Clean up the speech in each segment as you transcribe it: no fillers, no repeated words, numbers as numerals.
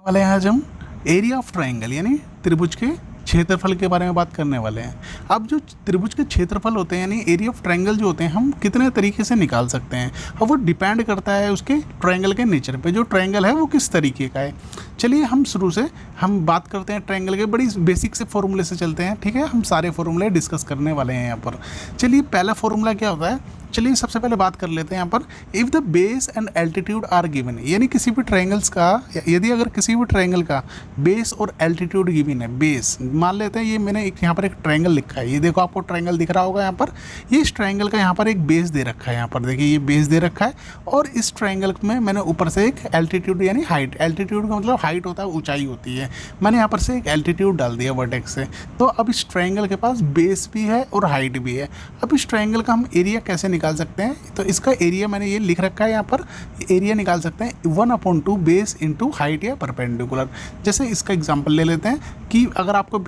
वाले हैं आज हम एरिया ऑफ ट्रायंगल यानी त्रिभुज के क्षेत्रफल के बारे में बात करने वाले हैं। अब जो त्रिभुज के क्षेत्रफल होते हैं यानी एरिया ऑफ ट्रायंगल जो होते हैं हम कितने तरीके से निकाल सकते हैं और वो डिपेंड करता है उसके ट्रायंगल के नेचर पे, जो ट्रायंगल है वो किस तरीके का है। चलिए हम शुरू से हम बात करते हैं ट्रायंगल के बड़ी बेसिक से फॉर्मूले से चलते हैं, ठीक है। हम सारे फॉर्मूले डिस्कस करने वाले हैं यहाँ पर। चलिए पहला फॉर्मूला क्या होता है, चलिए सबसे पहले बात कर लेते हैं यहाँ पर। If the base and altitude are given, यानी किसी भी ट्रायंगल्स का यदि अगर किसी भी ट्रायंगल का बेस और एल्टीट्यूड गिवन है, बेस मान लेते हैं ये मैंने एक यहाँ पर एक ट्रायंगल लिखा है, ये देखो आपको ट्रायंगल दिख रहा होगा यहाँ पर, ये इस ट्रायंगल का यहाँ पर एक बेस दे रखा है, यहाँ पर देखिए ये बेस दे रखा है और इस ट्रायंगल में मैंने ऊपर से एक एल्टीट्यूड यानी हाइट, एल्टीट्यूड का मतलब हाइट होता है, ऊंचाई होती है, मैंने यहाँ पर से एक एल्टीट्यूड डाल दिया वर्टेक्स से। तो अब इस ट्रायंगल के पास बेस भी है और हाइट भी है। अब इस ट्रायंगल का हम एरिया कैसे निकाल सकते हैं, तो इसका एरिया मैंने ये लिख रखा है यहाँ पर, एरिया निकाल सकते हैं 1/2 बेस इंटू हाइट या परपेंडिकुलर। जैसे इसका एग्जांपल ले लेते हैं कि अगर आपको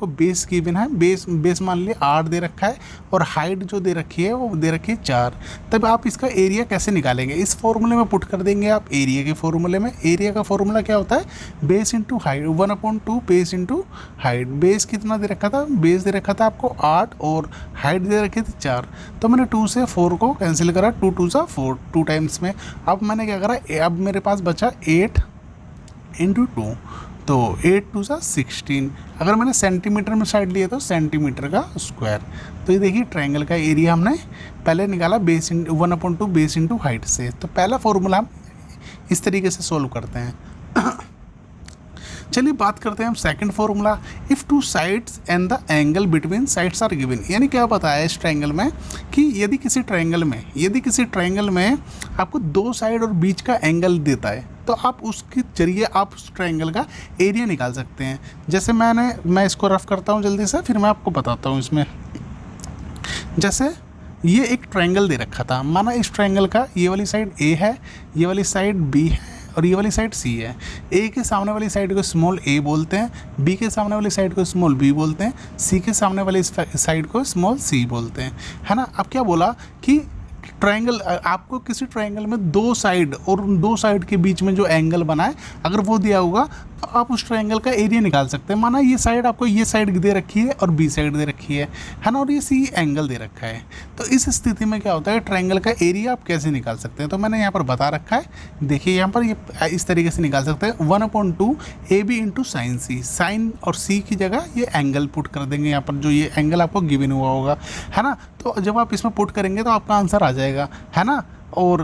बेस गिवन है, बेस मान लिया 8 दे रखा है और हाइट जो दे रखी है वो दे रखी है 4, तब आप इसका एरिया कैसे निकालेंगे, इस फॉर्मूले में पुट कर देंगे आप एरिया के फॉर्मूले में। एरिया का फॉर्मूला क्या होता है, base into height, 1/2 base into height. Base कितना दे रखा था, बेस दे रखा था आपको 8 और हाइट दे रखी थी 4, तो मैंने 2 से 4 को कैंसिल करा, 2 2 सा 4, 2 टाइम्स में। अब मैंने क्या करा, अब मेरे पास बचा 8 इंटू 2, तो 8 2 सा 16। अगर मैंने सेंटीमीटर में साइड लिया तो सेंटीमीटर का स्क्वायर। तो ये देखिए ट्रायंगल का एरिया हमने पहले निकाला बेस 1/2 बेस इंटू हाइट से। तो पहला फॉर्मूला हम इस तरीके से सोल्व करते हैं। चलिए बात करते हैं हम second formula. If two sides and the angle between sides are given, यानी क्या बताया है इस ट्रायंगल में कि यदि किसी ट्रायंगल में आपको 2 साइड और बीच का एंगल देता है तो आप उसके जरिए आप उस ट्रायंगल का एरिया निकाल सकते हैं। जैसे मैं इसको रफ करता हूँ जल्दी से, फिर मैं आपको बताता हूँ इसमें। जैसे ये एक ट्रायंगल दे रखा था, माना इस ट्रायंगल का ये वाली साइड ए है, ये वाली साइड बी है और ये वाली साइड सी है। ए के सामने वाली साइड को स्मॉल ए बोलते हैं, बी के सामने वाली साइड को स्मॉल बी बोलते हैं, सी के सामने वाली साइड को स्मॉल सी बोलते हैं, है ना। अब क्या बोला कि ट्रायंगल, आपको किसी ट्रायंगल में 2 साइड और 2 साइड के बीच में जो एंगल बना है अगर वो दिया होगा तो आप उस ट्रायंगल का एरिया निकाल सकते हैं। माना ये साइड आपको ये साइड दे रखी है और बी साइड दे रखी है ना, और ये सी एंगल दे रखा है। तो इस स्थिति में क्या होता है, ट्रायंगल का एरिया आप कैसे निकाल सकते हैं, तो मैंने यहाँ पर बता रखा है। देखिए यहाँ पर ये इस तरीके से निकाल सकते हैं 1/2 AB इंटू साइन सी। साइन और सी की जगह ये एंगल पुट कर देंगे यहाँ पर, जो ये एंगल आपको गिवन हुआ होगा, है ना। तो जब आप इसमें पुट करेंगे तो आपका आंसर आ जाएगा, है ना। और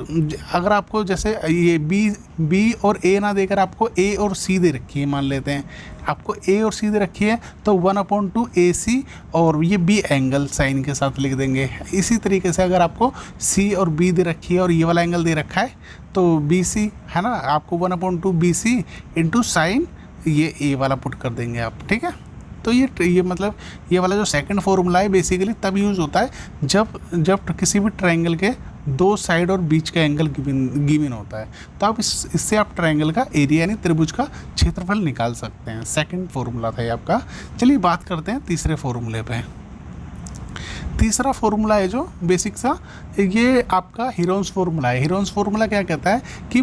अगर आपको जैसे ये बी और ए ना देकर आपको ए और सी दे रखी है, मान लेते हैं आपको ए और सी दे रखी है, तो 1/2 AC और ये बी एंगल साइन के साथ लिख देंगे। इसी तरीके से अगर आपको सी और बी दे रखी है और ये वाला एंगल दे रखा है तो BC, है ना, आपको 1/2 BC इंटू साइन ये ए वाला पुट कर देंगे आप, ठीक है। तो ये मतलब ये वाला जो सेकंड फॉर्मूला है बेसिकली तब यूज़ होता है जब किसी भी ट्रायंगल के 2 साइड और बीच का एंगल गिवन होता है, तो आप इससे आप ट्रायंगल का एरिया यानी त्रिभुज का क्षेत्रफल निकाल सकते हैं। सेकंड फॉर्मूला था ये आपका। चलिए बात करते हैं तीसरे फॉर्मूले पे। तीसरा फॉर्मूला है जो बेसिक सा, ये आपका हीरोन्स फॉर्मूला है। हीरोन्स फॉर्मूला क्या कहता है कि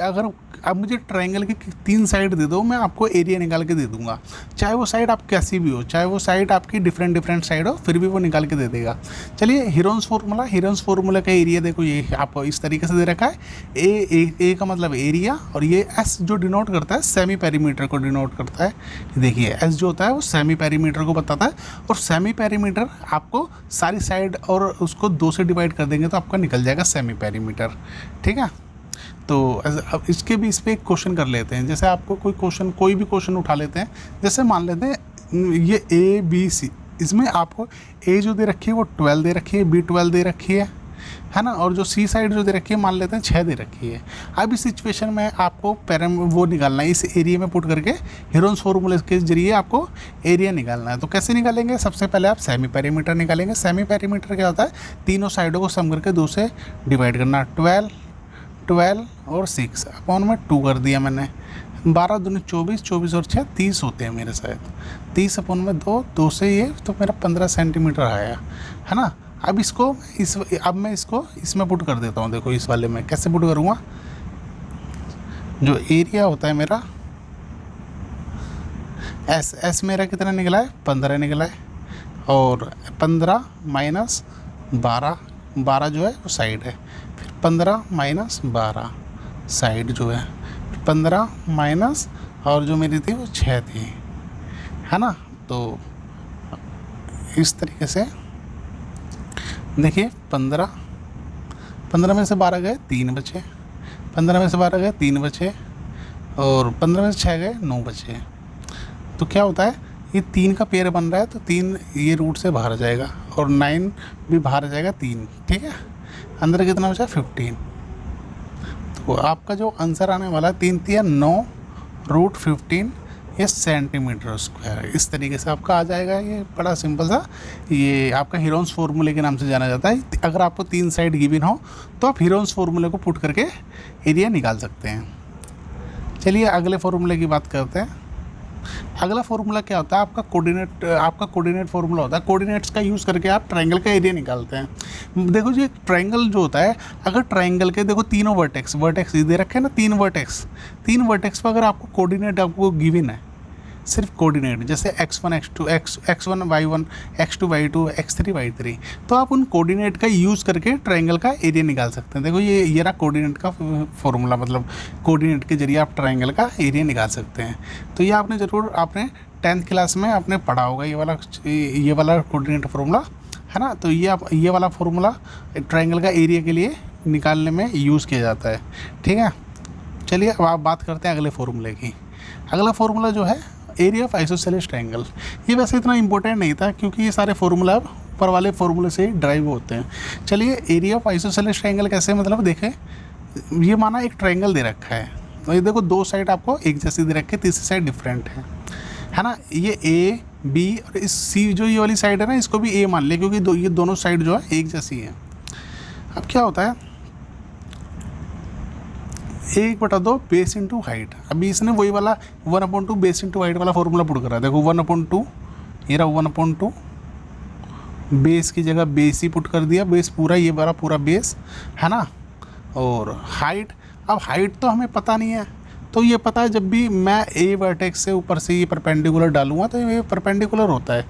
अगर आप मुझे ट्रायंगल की 3 साइड दे दो, मैं आपको एरिया निकाल के दे दूंगा, चाहे वो साइड आप कैसी भी हो, चाहे वो साइड आपकी डिफरेंट साइड हो, फिर भी वो निकाल के दे देगा। चलिए हीरोन्स फॉर्मूला का एरिया देखो, ये आपको इस तरीके से दे रखा है। ए का मतलब एरिया और ये एस जो डिनोट करता है सेमी पेरीमीटर को डिनोट करता है। देखिए एस जो होता है वो सेमी पेरीमीटर को बताता है, और सेमी पेरीमीटर आपको सारी साइड और उसको 2 से डिवाइड कर देंगे तो आपका निकल जाएगा सेमी पेरीमीटर, ठीक है। तो अब इसके भी इस पर एक क्वेश्चन कर लेते हैं। जैसे आपको कोई भी क्वेश्चन उठा लेते हैं, जैसे मान लेते हैं ये ABC, इसमें आपको A जो दे रखी है वो 12 दे रखी है, B 12 दे रखी है ना, और जो सी साइड जो दे रखी है मान लेते हैं 6 दे रखी है। अब इस सिचुएशन में आपको वो निकालना है, इस एरिया में पुट करके हीरोन्स फॉर्मूले के जरिए आपको एरिया निकालना है। तो कैसे निकालेंगे, सबसे पहले आप सेमी पेरीमीटर निकालेंगे। सेमी पेरीमीटर क्या होता है, तीनों साइडों को सम करके 2 से डिवाइड करना। 12 और 6 अपॉन में 2 कर दिया मैंने। 12 दूनी 24, 24 और 6 30 होते हैं मेरे शायद। 30 अपॉन में 2 से ये तो मेरा 15 सेंटीमीटर आया, है ना। अब मैं इसको इसमें पुट कर देता हूँ। देखो इस वाले में कैसे पुट करूँगा, जो एरिया होता है मेरा एस मेरा कितना निकला है, 15 निकला है, और 15 माइनस 12, 12 जो है वो साइड है, फिर 15 माइनस 12 साइड जो है, 15 माइनस और जो मेरी थी वो 6 थी, है ना। तो इस तरीके से देखिए 15 में से 12 गए 3 बचे, 15 में से 12 गए 3 बचे, और 15 में से 6 गए 9 बचे। तो क्या होता है, ये 3 का पेयर बन रहा है, तो 3 ये रूट से बाहर जाएगा और 9 भी बाहर जाएगा 3, ठीक है। अंदर कितना बचा 15। तो आपका जो आंसर आने वाला है 3 3 9 रूट 15 ये सेंटीमीटर स्क्वायर। इस तरीके से आपका आ जाएगा। ये बड़ा सिंपल सा, ये आपका हीरोन्स फार्मूले के नाम से जाना जाता है। अगर आपको 3 साइड गिवन हो तो आप हीरोन्स फार्मूले को पुट करके एरिया निकाल सकते हैं। चलिए अगले फार्मूले की बात करते हैं। अगला फार्मूला क्या होता है, आपका कोऑर्डिनेट फार्मूला होता है। कोऑर्डिनेट्स का यूज़ करके आप ट्रायंगल का एरिया निकालते हैं। देखो जी, ट्रायंगल जो होता है, अगर ट्रायंगल के देखो तीनों वर्टेक्स दे रखे हैं ना, 3 वर्टेक्स पर अगर आपको कोऑर्डिनेट आपको गिवन है, सिर्फ कोऑर्डिनेट जैसे x1 x2 x1 y1 x2 y2 x3 y3, तो आप उन कोऑर्डिनेट का यूज़ करके ट्रायंगल का एरिया निकाल सकते हैं। देखो ये रहा कोऑर्डिनेट का फॉर्मूला, मतलब कोऑर्डिनेट के जरिए आप ट्रायंगल का एरिया निकाल सकते हैं। तो ये आपने 10th क्लास में आपने पढ़ा होगा, ये वाला कोऑर्डिनेट फार्मूला, है ना। तो ये वाला फार्मूला ट्रायंगल का एरिया के लिए निकालने में यूज़ किया जाता है, ठीक है। चलिए अब आप बात करते हैं अगले फार्मूले की। अगला फार्मूला जो है एरिया ऑफ आइसोसेलेस ट्रायंगल। ये वैसे इतना इंपॉर्टेंट नहीं था क्योंकि ये सारे फार्मूला ऊपर वाले फार्मूले से ही ड्राइव होते हैं। चलिए एरिया ऑफ आइसोसेलेस ट्रायंगल कैसे, मतलब देखें, ये माना एक ट्रायंगल दे रखा है, तो ये देखो 2 साइड आपको एक जैसी दे रखी है, तीसरी साइड डिफरेंट है ना। ये ए बी और इस सी जो ये वाली साइड है ना, इसको भी ए मान लिया क्योंकि ये दोनों साइड जो है एक जैसी है। अब क्या होता है, 1/2 बेस इंटू हाइट। अभी इसने वही वाला 1/2 बेस इंटू हाइट वाला फॉर्मूला पुट करा है। देखो 1/2, ये रहा 1/2, बेस की जगह बेस ही पुट कर दिया, बेस पूरा, ये वाला पूरा बेस, है ना। और हाइट, अब हाइट तो हमें पता नहीं है, तो ये पता है जब भी मैं ए वर्टेक्स से ऊपर से ये परपेंडिकुलर डालूंगा तो ये परपेंडिकुलर होता है।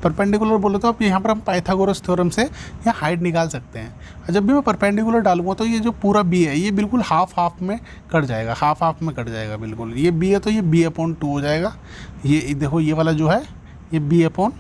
परपेंडिकुलर बोले तो आप यहाँ पर हम पाइथागोरस थ्योरम से यहाँ हाइट निकाल सकते हैं। और जब भी मैं परपेंडिकुलर डालूंगा तो ये जो पूरा बी है ये बिल्कुल हाफ में कट जाएगा, हाफ में कट जाएगा बिल्कुल। ये बी है तो ये b/2 हो जाएगा। ये देखो ये वाला जो है ये b/2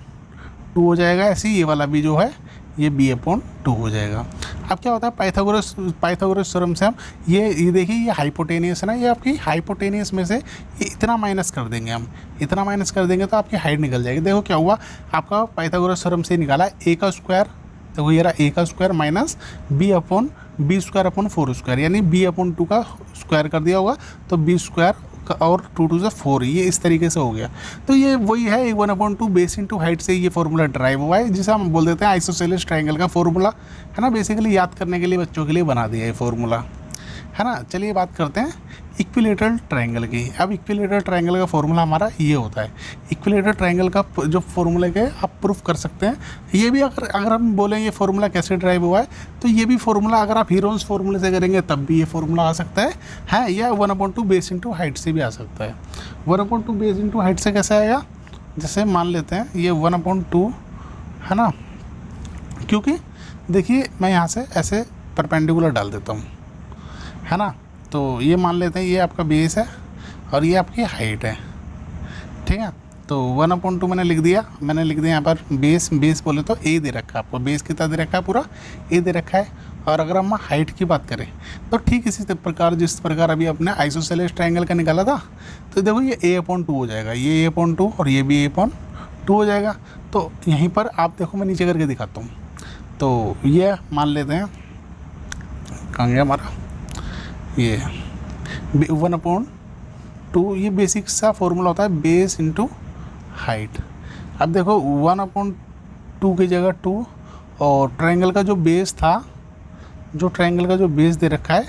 हो जाएगा, ऐसे ही ये वाला भी जो है ये b/2 हो जाएगा। अब क्या होता है, पाइथागोरस थ्योरम से हम ये देखिए, ये हाइपोटेनियस है ना, ये आपकी हाइपोटेनियस में से ये इतना माइनस कर देंगे, हम इतना माइनस कर देंगे तो आपकी हाइट निकल जाएगी। देखो क्या हुआ, आपका पाइथागोरस थ्योरम से निकाला a का स्क्वायर, देखो ये रहा a का स्क्वायर माइनस b/4 यानी b/2 का स्क्वायर कर दिया होगा तो b² और 2 2 4, ये इस तरीके से हो गया। तो ये वही है 1/2 बेस इंटू हाइट से ये फार्मूला ड्राइव हुआ है, जिसे हम बोल देते हैं आइसोसेलेस ट्रायंगल का फार्मूला, है ना। बेसिकली याद करने के लिए बच्चों के लिए बना दिया है फार्मूला, है ना। चलिए बात करते हैं इक्विलेटरल ट्रायंगल की। अब इक्विलेटरल ट्रायंगल का फार्मूला हमारा ये होता है। इक्विलेटरल ट्रायंगल का जो फार्मूला के आप प्रूफ कर सकते हैं, ये भी अगर हम बोलें ये फार्मूला कैसे ड्राइव हुआ है, तो ये भी फार्मूला अगर आप हीरोन्स फार्मूले से करेंगे तब भी ये फार्मूला आ सकता है या 1/2 बेस इंटू हाइट से भी आ सकता है। 1/2 बेस इंटू हाइट से कैसे आएगा, जैसे मान लेते हैं ये 1/2 है ना, क्योंकि देखिए मैं यहाँ से ऐसे परपेंडिकुलर डाल देता हूँ, है ना। तो ये मान लेते हैं ये आपका बेस है और ये आपकी हाइट है, ठीक है। तो 1/2 मैंने लिख दिया यहाँ पर बेस बोले तो ए दे रखा है आपको, बेस कितना दे रखा है, पूरा ए दे रखा है। और अगर हम हाइट की बात करें तो ठीक इसी प्रकार जिस प्रकार अभी अपने आइसोसेलेस ट्रायंगल का निकाला था, तो देखो ये a/2 हो जाएगा, ये a/2 और ये भी a/2 हो जाएगा। तो यहीं पर आप देखो, मैं नीचे करके दिखाता हूँ। तो ये मान लेते हैं, कहाँ गया हमारा ये 1/2, ये बेसिक सा फॉर्मूला होता है बेस इंटू हाइट। अब देखो 1/2 की जगह 2 और ट्रायंगल का जो बेस था, जो ट्रायंगल का जो बेस दे रखा है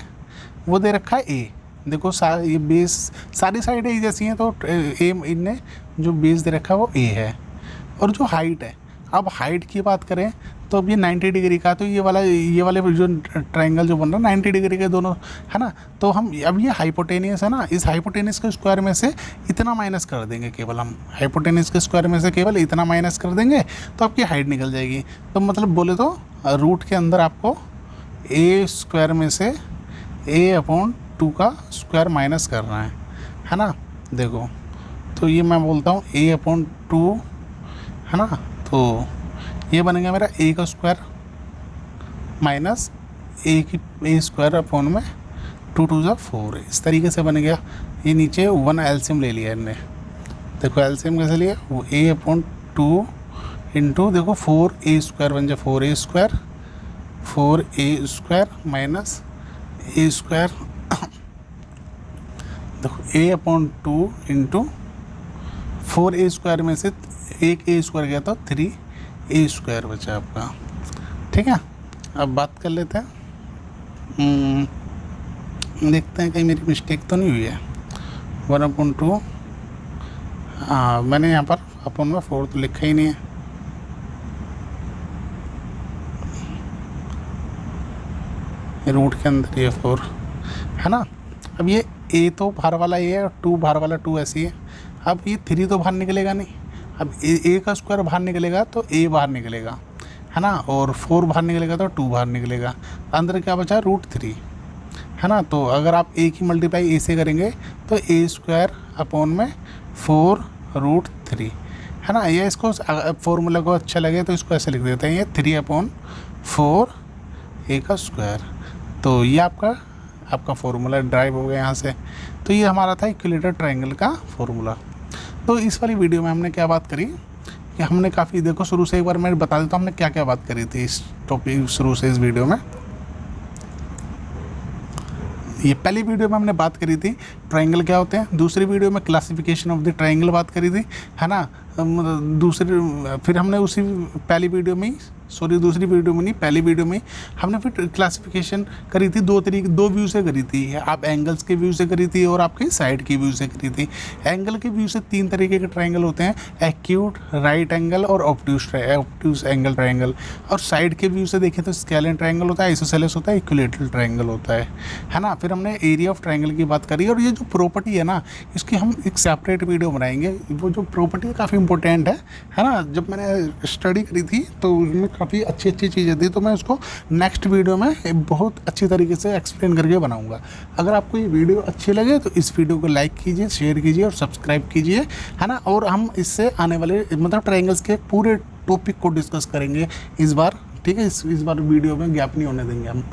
वो दे रखा है ए। देखो ये बेस सारी साइड एक जैसी हैं, तो ए इनने जो बेस दे रखा है वो ए है। और जो हाइट है, अब हाइट की बात करें तो अब ये 90 डिग्री का, तो ये वाले जो ट्रायंगल जो बन रहा है 90 डिग्री के दोनों, है ना। तो हम अब ये हाइपोटेनियस है ना, इस हाइपोटेनियस के स्क्वायर में से इतना माइनस कर देंगे, केवल हम हाइपोटेनियस के स्क्वायर में से केवल इतना माइनस कर देंगे तो आपकी हाइट निकल जाएगी। तो मतलब बोले तो रूट के अंदर आपको ए स्क्वायर में से a/2 का स्क्वायर माइनस करना है ना। देखो तो ये मैं बोलता हूँ a/2, है ना। तो ये बनेगा मेरा a का square minus a square upon में 2 2 ज़ा 4, इस तरीके से बन गया। ये नीचे 1 एलसीएम ले लिया इनने। देखो एलसीएम कैसे लिया, वो a/2 इंटू देखो 4a स्क्वायर बन जाए 4a square minus a square. देखो a/2 इंटू 4a स्क्वायर में से एक a स्क्वायर गया तो 3a स्क्वायर बचा आपका। ठीक है, अब बात कर लेते हैं, देखते हैं कहीं मेरी मिस्टेक तो नहीं हुई है। 1/2, हाँ मैंने यहाँ पर अपॉन में 4 तो लिखा ही नहीं है। रूट के अंदर ये 4 है ना। अब ये a तो बाहर वाला a है और 2 बाहर वाला 2 ऐसी है। अब ये 3 तो बाहर निकलेगा नहीं, अब a का स्क्वायर बाहर निकलेगा तो a बाहर निकलेगा, है ना, और 4 बाहर निकलेगा तो 2 बाहर निकलेगा। अंदर क्या बचा, √3, है ना। तो अगर आप a की मल्टीप्लाई a से करेंगे तो a स्क्वायर अपॉन में 4√3, है ना। ये इसको फॉर्मूला को अच्छा लगे तो इसको ऐसे लिख देते हैं, ये 3/4 a का स्क्वायर। तो ये आपका फॉर्मूला ड्राइव हो गया यहाँ से। तो ये हमारा था इक्विलेटरल ट्रायंगल का फॉर्मूला। तो इस वाली वीडियो में हमने क्या बात करी कि हमने काफ़ी, देखो शुरू से एक बार मैं बता देता हूँ हमने क्या क्या बात करी थी इस टॉपिक शुरू से इस वीडियो में। ये पहली वीडियो में हमने बात करी थी ट्रायंगल क्या होते हैं, दूसरी वीडियो में क्लासिफिकेशन ऑफ द ट्रायंगल बात करी थी, है ना। फिर हमने उसी पहली वीडियो में दूसरी वीडियो में नहीं, पहली वीडियो में हमने फिर क्लासिफिकेशन करी थी, दो व्यू से करी थी। आप एंगल्स के व्यू से करी थी और आपके साइड की व्यू से करी थी। एंगल के व्यू से 3 तरीके के ट्रायंगल होते हैं, एक्यूट, राइट एंगल और ऑब्ट्यूज एंगल ट्रायंगल। और साइड के व्यू से देखें तो स्केलिन ट्रायंगल होता है, आइसोसेलेस होता है, इक्विलेटरल ट्रायंगल होता है ना। फिर हमने एरिया ऑफ ट्रायंगल की बात करी, और ये जो प्रॉपर्टी है ना इसकी हम एक सेपरेट वीडियो बनाएंगे। वो जो प्रॉपर्टी है काफ़ी इंपॉर्टेंट है ना। जब मैंने स्टडी करी थी तो उसमें काफ़ी अच्छी चीज़ें थी, तो मैं उसको नेक्स्ट वीडियो में बहुत अच्छी तरीके से एक्सप्लेन करके बनाऊंगा। अगर आपको ये वीडियो अच्छी लगे तो इस वीडियो को लाइक कीजिए, शेयर कीजिए और सब्सक्राइब कीजिए, है ना। और हम इससे आने वाले मतलब ट्रायंगल्स के पूरे टॉपिक को डिस्कस करेंगे इस बार, ठीक है। इस बार वीडियो में गैप नहीं होने देंगे हम।